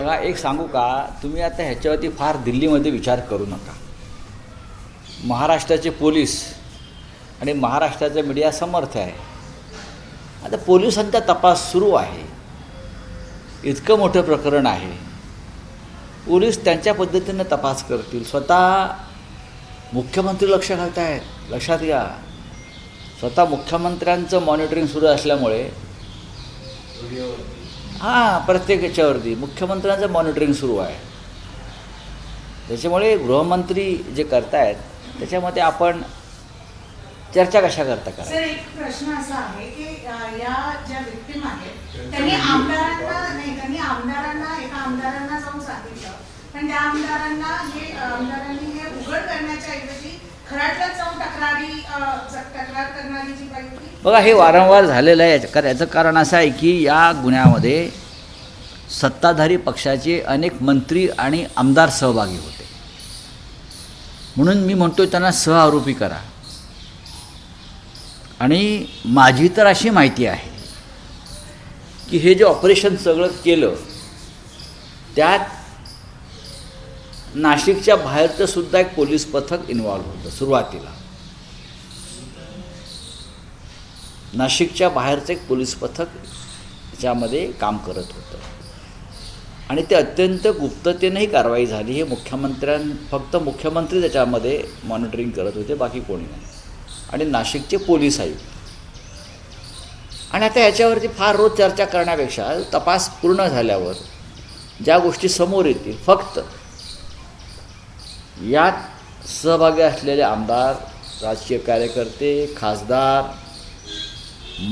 बघा, एक सांगू का, तुम्ही आता ह्याच्यावरती फार दिल्लीमध्ये विचार करू नका. महाराष्ट्राचे पोलीस आणि महाराष्ट्राचा मीडिया समर्थ आहे. आता पोलिसांचा तपास सुरू आहे. इतकं मोठं प्रकरण आहे. पोलीस त्यांच्या पद्धतीनं तपास करतील. स्वतः मुख्यमंत्री लक्ष घालत आहेत. लक्षात घ्या, स्वतः मुख्यमंत्र्यांचं मॉनिटरिंग सुरू असल्यामुळे प्रत्येक याच्यावरती मुख्यमंत्र्यांचं मॉनिटरिंग सुरू आहे. त्याच्यामुळे गृहमंत्री जे करतायत त्याच्यामध्ये आपण चर्चा कशा करता का? सर, एक प्रश्न असा आहे की या ज्या विक्टिम आहेत त्यांनी आमदारांना एका आमदारांना जाऊन सांगितलं, पण त्या आमदारांनी हे उघड करण्याच्या ऐवजी खराटलाच जाऊन तक्रार करणारी जी काही होती. बघा, हे वारंवार झालेलं आहे. याचं कारण असं आहे की या गुन्ह्यामध्ये सत्ताधारी पक्षाचे अनेक मंत्री आणि आमदार सहभागी होते. म्हणून मी म्हणतो त्यांना सहआरोपी करा. आणि माझी तर अशी माहिती आहे की हे जे ऑपरेशन सगळं केलं त्यात नाशिकच्या बाहेरचं सुद्धा एक पोलीस पथक इन्व्हॉल्व होतं. सुरुवातीला नाशिकच्या बाहेरचं एक पोलीस पथक त्याच्यामध्ये काम करत होतं आणि ते अत्यंत गुप्ततेनेही कारवाई झाली. हे फक्त मुख्यमंत्री त्याच्यामध्ये मॉनिटरिंग करत होते, बाकी कोणी नाही. आणि नाशिकचे पोलीस आयुक्त. आणि आता याच्यावरती फार रोज चर्चा करण्यापेक्षा तपास पूर्ण झाल्यावर ज्या गोष्टी समोर येतील, फक्त यात सहभागी असलेले आमदार, राजकीय कार्यकर्ते, खासदार,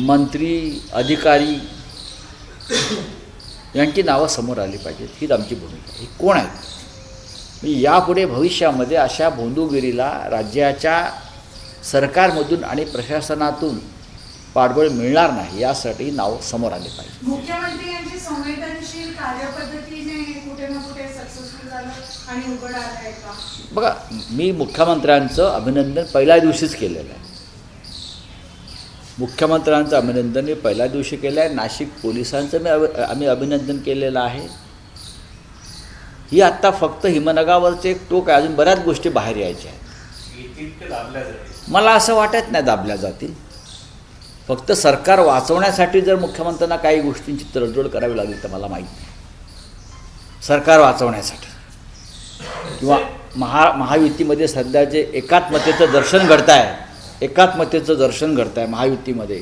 मंत्री, अधिकारी यांची नावं समोर आली पाहिजेत. हीच आमची भूमिका. ही कोण आहेत? यापुढे भविष्यामध्ये अशा भोंदूगिरीला राज्याच्या सरकारमधून आणि प्रशासनातून पाठबळ मिळणार नाही, यासाठी नाव समोर आले पाहिजे. मुख्यमंत्री यांची संवेदनशील कार्यपद्धतीने कुठे ना कुठे सक्सेसफुल झालं आणि उघड आलं आहे का? बघा, मी मुख्यमंत्र्यांचं अभिनंदन पहिल्या दिवशीच केलेलं आहे. मुख्यमंत्र्यांचं अभिनंदन मी पहिल्या दिवशी केलं आहे. नाशिक पोलिसांचं आम्ही अभिनंदन केलेलं आहे. ही आत्ता फक्त हिमनगावरचे एक टोक आहे. अजून बऱ्याच गोष्टी बाहेर यायच्या आहेत. मला असं वाटत नाही दाबल्या जातील. फक्त सरकार वाचवण्यासाठी जर मुख्यमंत्र्यांना काही गोष्टींची तडजोड करावी लागली तर मला माहीत नाही. सरकार वाचवण्यासाठी किंवा महायुतीमध्ये सध्या जे एकात्मतेचं दर्शन घडत आहे महायुतीमध्ये,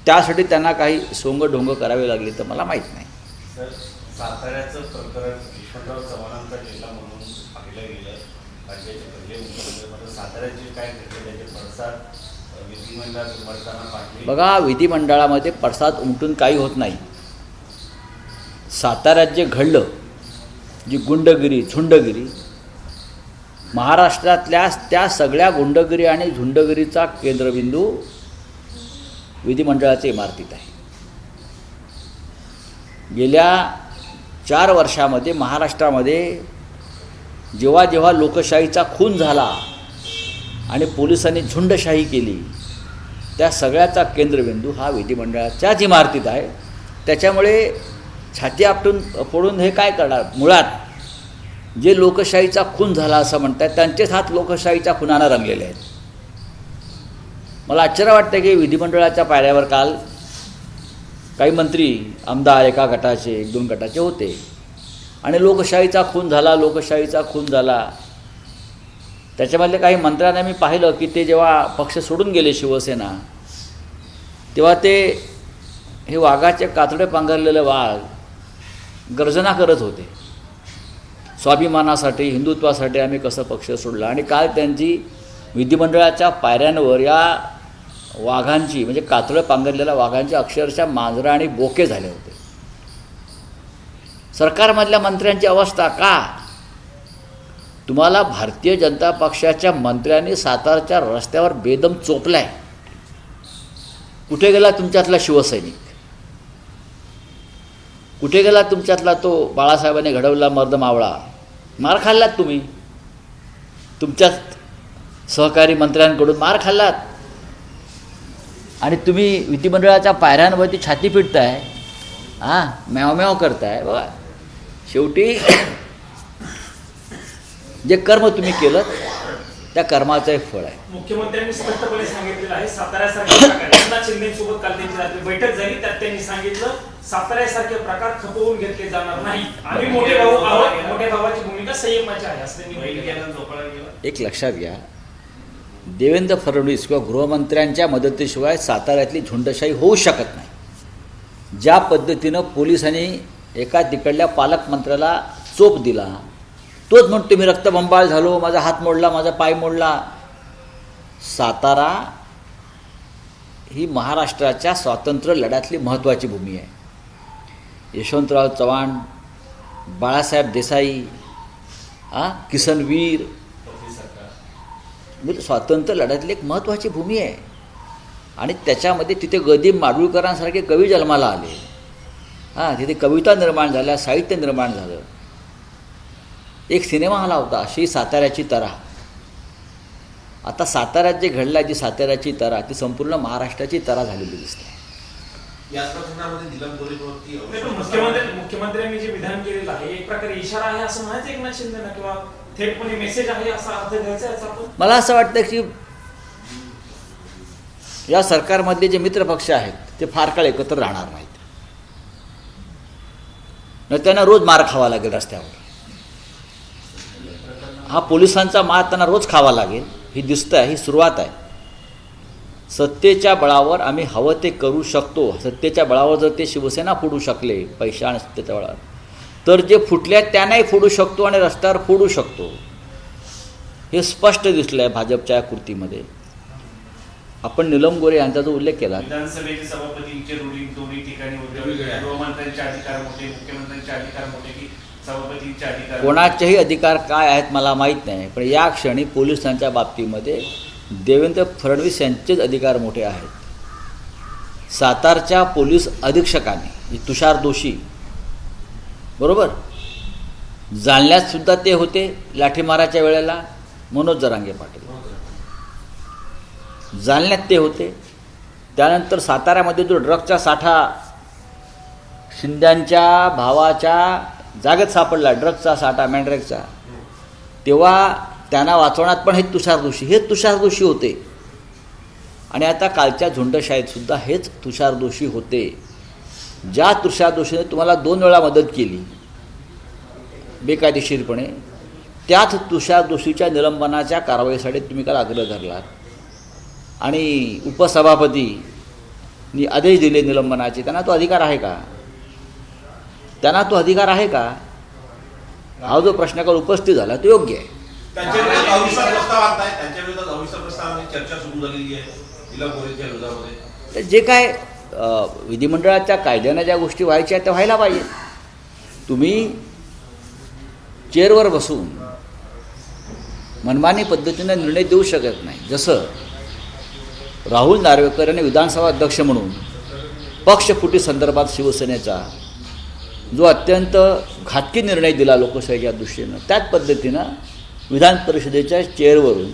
त्यासाठी त्यांना काही सोंगढोंग करावी लागली तर मला माहीत नाही. सर, साताऱ्याचं प्रकरण यशवंतराव चव्हाणांचा जिल्हा म्हणून पाहिलं गेलं. राज्याचे पहिले मुख्यमंत्री, मात्र साताऱ्याचे काय घडले त्याचे पडसाद विधिमंडळात उमटताना पाहिले. बघा, विधिमंडळामध्ये पडसाद उमटून काही होत नाही. साताऱ्यात जे घडलं, जी गुंडगिरी, झुंडगिरी, महाराष्ट्रातल्या त्या सगळ्या गुंडगिरी आणि झुंडगिरीचा केंद्रबिंदू विधिमंडळाच्या इमारतीत आहे. गेल्या 4 वर्षामध्ये महाराष्ट्रामध्ये जेव्हा जेव्हा लोकशाहीचा खून झाला आणि पोलिसांनी झुंडशाही केली, त्या सगळ्याचा केंद्रबिंदू हा विधिमंडळाच्याच इमारतीत आहे. त्याच्यामुळे छाती आपटून फोडून हे काय करणार? मुळात जे लोकशाहीचा खून झाला असं म्हणतात त्यांचेच हात लोकशाहीच्या खुनानं रंगलेले आहेत. मला आश्चर्य वाटतं की विधिमंडळाच्या पायऱ्यावर काल काही मंत्री, आमदार एका गटाचे, 1-2 गटाचे होते आणि लोकशाहीचा खून झाला. त्याच्यामधले काही मंत्र्यांना मी पाहिलं की ते जेव्हा पक्ष सोडून गेले शिवसेना, तेव्हा ते हे वाघाचे कातडे पांघरलेले वाघ गर्जना करत होते. स्वाभिमानासाठी, हिंदुत्वासाठी आम्ही कसं पक्ष सोडला. आणि काल त्यांची विधिमंडळाच्या पायऱ्यांवर या वाघांची, म्हणजे कातडं पांघरलेल्या वाघांची अक्षरशः मांजरं आणि बोके झाले होते. सरकारमधल्या मंत्र्यांची अवस्था का? तुम्हाला भारतीय जनता पक्षाच्या मंत्र्यांनी सातारच्या रस्त्यावर बेदम चोपलाय. कुठे गेला तुमच्यातला शिवसैनिक? कुठे गेला तुमच्यातला तो बाळासाहेबांनी घडवला मर्द मावळा? मार खाल्लात तुम्ही. तुमच्याच सहकारी मंत्र्यांकडून मार खाल्लात आणि तुम्ही विधिमंडळाच्या पायऱ्यांवरती छाती पिटताय, म्याव म्याव करताय. बघा, शेवटी जे कर्म तुम्ही केलं त्या कर्माचं एक फळ आहे. मुख्यमंत्र्यांनी स्पष्टपणे सांगितलेलं आहे साताऱ्यासारखे प्रकार एकनाथ शिंदेसोबत काल त्यांची रात्री बैठक झाली, त्यात त्यांनी सांगितलं साताऱ्यासारखे प्रकार खपवून घेतले जाणार नाही. आम्ही मोठे भाऊ आहोत, मोठ्या भावाची भूमिका संयमाची आहे असं त्यांनी म्हटलं. एक लक्षात घ्या, देवेंद्र फडणवीस किंवा गृहमंत्र्यांच्या मदतीशिवाय साताऱ्यातली झुंडशाही होऊ शकत नाही. ज्या पद्धतीनं पोलिसांनी एका तिकडल्या पालकमंत्र्याला चोप दिला, तोच म्हणतो मी रक्तबंबाळ झालो, माझा हात मोडला, माझा पाय मोडला. सातारा ही महाराष्ट्राच्या स्वातंत्र्य लढ्यातली महत्त्वाची भूमी आहे. यशवंतराव चव्हाण, बाळासाहेब देसाई, किसनवीर, म्हणजे स्वातंत्र्य लढ्यातली एक महत्त्वाची भूमी आहे. आणि त्याच्यामध्ये तिथे गदिम माडगूळकरांसारखे कवी जन्माला आले. तिथे कविता निर्माण झाल्या, साहित्य निर्माण झालं. एक सिनेमा आला होता अशी साताऱ्याची तरा. आता साताऱ्यात जे घडलं आहे, जी साताऱ्याची तरा, ती संपूर्ण महाराष्ट्राची तरा झालेली दिसते. याच प्रकरणामध्ये निलम गोरेवरती मुख्यमंत्र्यांनी जे विधान केलेलं आहे एक प्रकारे इशारा आहे असं म्हणायचं एकनाथ शिंदेना, किंवा थेटपणे मेसेज आहे असा अर्थ घ्यायचा याचा आपण. मला असं वाटतं की या सरकारमधले जे मित्रपक्ष आहेत ते फार काळ एकत्र राहणार नाहीत. त्यांना रोज मार खावा लागेल रस्त्यावर. हा पोलिसांचा मार त्यांना रोज खावा लागेल. ही दिसतं आहे, ही सुरुवात आहे. सत्तेच्या बळावर आम्ही हवं ते करू शकतो. सत्तेच्या बळावर जर ते शिवसेना फोडू शकले, पैशा आणि सत्तेच्या बळावर, तर जे फुटल्या त्यांनाही फोडू शकतो आणि रस्त्यावर फोडू शकतो. हे स्पष्ट दिसलं आहे भाजपच्या कृतीमध्ये. आपण निलम गोरे यांचा जो उल्लेख केला, विधानसभेचे सभापतींचे रुलिंग दोन्ही ठिकाणी होते. गृहमंत्र्यांचे अधिकार मोठे, मुख्यमंत्र्यांचे अधिकार मोठे की सभापतींचे अधिकार? कोणाचेही अधिकार काय आहेत मला माहीत नाही, पण या क्षणी पोलिसांच्या बाबतीमध्ये देवेंद्र फडणवीस यांचेच अधिकार मोठे आहेत. सातारच्या पोलीस अधीक्षकाने तुषार दोशी, बरोबर, जालन्यात सुद्धा ते होते लाठीमाराच्या वेळेला. मनोज जरांगे पाटील जालन्यात ते होते. त्यानंतर साताऱ्यामध्ये जो ड्रगचा साठा शिंद्यांच्या भावाच्या जागेत सापडला, ड्रगचा साठा मॅन्ड्रेकचा, तेव्हा त्यांना वाचवण्यात पण हेच तुषार दोशी होते. आणि आता कालच्या झुंडशाहीतसुद्धा हेच तुषार दोशी होते. ज्या तुषार दोशीने तुम्हाला 2 वेळा मदत केली बेकायदेशीरपणे, त्याच तुषार दोशीच्या निलंबनाच्या कारवाईसाठी तुम्ही काल आग्रह धरलात. आणि उपसभापतींनी आदेश दिले निलंबनाचे. त्यांना तो अधिकार आहे का? हा जो प्रश्न काल उपस्थित झाला तो योग्य आहे. त्यांच्या विरोधात अविश्वास प्रस्ताव आणताय, त्यांच्या विरोधात अविश्वास प्रस्तावाची चर्चा सुरू झालेली आहे निलम गोरेच्या विरोधामध्ये. तर जे काय विधिमंडळाच्या कायद्यानं ज्या गोष्टी व्हायच्या त्या व्हायला पाहिजे. तुम्ही चेअरवर बसून मनमानी पद्धतीने निर्णय देऊ शकत नाही. जसं राहुल नार्वेकर यांनी विधानसभा अध्यक्ष म्हणून पक्षफुटी संदर्भात शिवसेनेचा जो अत्यंत घातकी निर्णय दिला लोकशाहीच्या दृष्टीनं, त्याच पद्धतीनं विधान परिषदेच्या चेअरवरून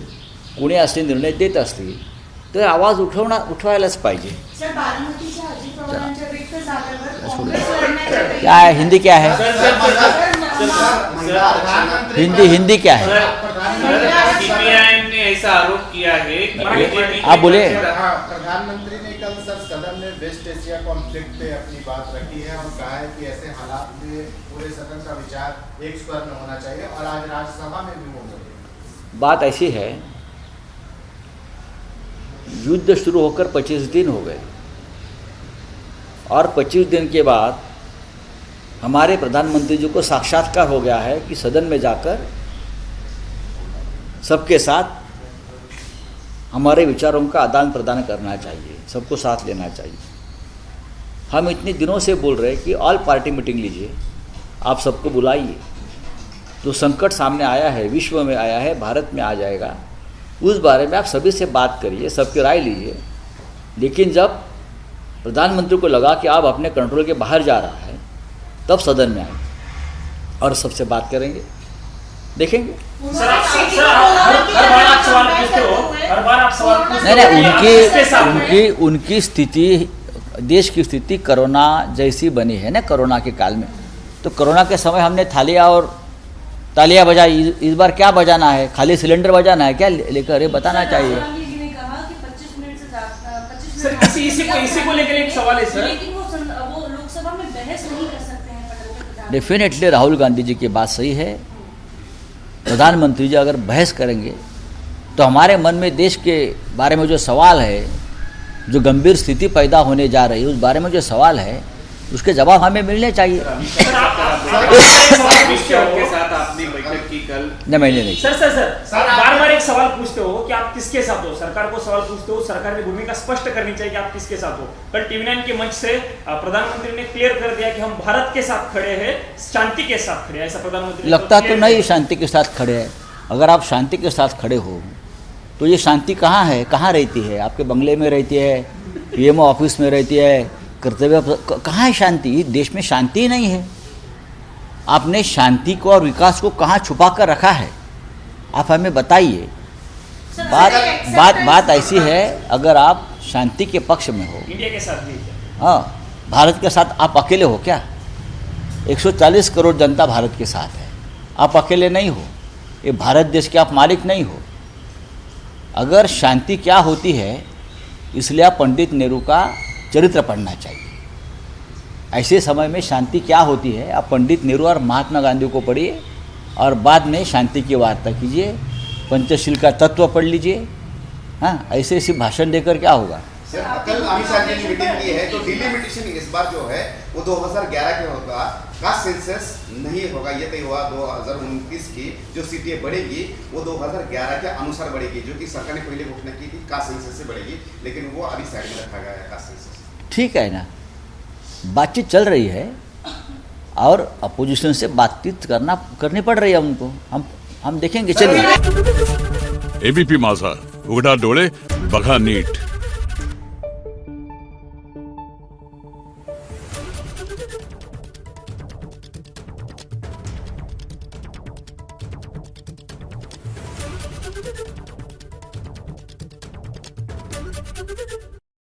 कोणी असे निर्णय देत असतील तर आवाज उठवायलाच पाहिजे. सर, बारामतीच्या अजित पवारांच्या रिक्त जागेवर काँग्रेस लढण्याच्या तयारीत क्या है हिंदी, क्या है हिंदी क्या है? सीपीआईएम ने ऐसा आरोप किया है कि आप बोले. प्रधानमंत्री ने कल सर सदन में वेस्ट एशिया कॉन्फ्लिक्ट पे अपनी बात रखी है और कहा है कि ऐसे हालात में पूरे सदन का विचार एक स्वर में होना चाहिए और आज राज्यसभा में भी हो गई. बात ऐसी है, युद्ध शुरू होकर 25 दिन हो गए और 25 दिन के बाद हमारे प्रधानमंत्री जी को साक्षात्कार हो गया है कि सदन में जाकर सबके साथ हमारे विचारों का आदान प्रदान करना चाहिए, सबको साथ लेना चाहिए. हम इतने दिनों से बोल रहे हैं कि ऑल पार्टी मीटिंग लीजिए, आप सबको बुलाइए. जो संकट सामने आया है, विश्व में आया है, भारत में आ जाएगा, उस बारे में आप सभी से बात करिए, सबकी राय लीजिए. लेकिन जब प्रधानमंत्री को लगा कि आप अपने कंट्रोल के बाहर जा रहा है, तब सदन में आए और सबसे बात करेंगे, देखेंगे. सर, हर बार आप सवाल पूछते हो, हर बार आप सवाल पूछते हो. नहीं, उनकी स्थिति, देश की स्थिति कोरोना जैसी बनी है ना, कोरोना के काल में. तो कोरोना के समय हमने थालियाँ और तालियाँ बजाई, इस बार क्या बजाना है? खाली सिलेंडर बजाना है क्या लेकर? ये बताना चाहिए। गांधी जी ने कहा कि 25 मिनट से ज्यादा 25 सर मिनट इसी को लेकर एक सवाल है सर। लेकिन वो लोकसभा में बहस नहीं कर सकते हैं पटल पे प्रधान। डेफिनेटली राहुल गांधी जी की बात सही है। प्रधानमंत्री जी अगर बहस करेंगे तो हमारे मन में देश के बारे में जो सवाल है, जो गंभीर स्थिति पैदा होने जा रही है, उस बारे में जो सवाल है उसके जवाब हमें मिलने चाहिए। सर आप के साथ आपने बैठक की कल। नहीं, मैंने नहीं। सर आप बार-बार एक सवाल पूछते हो कि आप किसके साथ हो। सरकार को सवाल पूछते हो, सरकार की भूमिका स्पष्ट करनी चाहिए कि आप किसके साथ हो। कल टीवी9 के मंच से प्रधानमंत्री ने क्लियर कर दिया कि हम भारत के साथ खड़े हैं, शांति के साथ खड़े हैं, ऐसा प्रधानमंत्री ने लगता तो clear नहीं किया। शांति के साथ खड़े हैं। अगर आप शांति के साथ खड़े हो तो ये शांति कहाँ है, कहाँ रहती है? आपके बंगले में रहती है, पीएमओ ऑफिस में रहती है, कर्तव्य कहाँ है शांति? देश में शांति ही नहीं है। आपने शांति को और विकास को कहाँ छुपा कर रखा है? आप हमें बताइए। बात ऐसी है, अगर आप शांति के पक्ष में हो, इंडिया के साथ भी हाँ, भारत के साथ आप अकेले हो क्या? 140 करोड़ जनता भारत के साथ है, आप अकेले नहीं हो। ये भारत देश के आप मालिक नहीं हो। अगर शांति क्या होती है, इसलिए आप पंडित नेहरू का चरित्र पढ़ना चाहिए। ऐसे समय में शांति क्या होती है, आप पंडित नेहरू और महात्मा गांधी को पढ़िए और बाद में शांति की वार्ता कीजिए। पंचशील का तत्व पढ़ लीजिए। हाँ, ऐसे भाषण देकर क्या होगा? सर कल अमित शाह जी ने मीटिंग की है तो डिलिमिटेशन इस बार जो है वो 2011 के होगा, कास्ट सेंसस नहीं होगा। ये तय हुआ 2029 की जो सीटें बढ़ेगी वो 2011 के अनुसार बढ़ेगी, जो कि सरकार ने पहले घोषणा की थी कास्ट सेंसस से बढ़ेगी, लेकिन वो अभी साइड में रखा गया है कास्ट सेंसस। ठीक है ना, बातचीत चल रही है और अपोजिशन से बातचीत करनी पड़ रही है उनको। हम देखेंगे। चलिए। एबीपी माझा, उघडा डोळे बघा नीट। Thank you.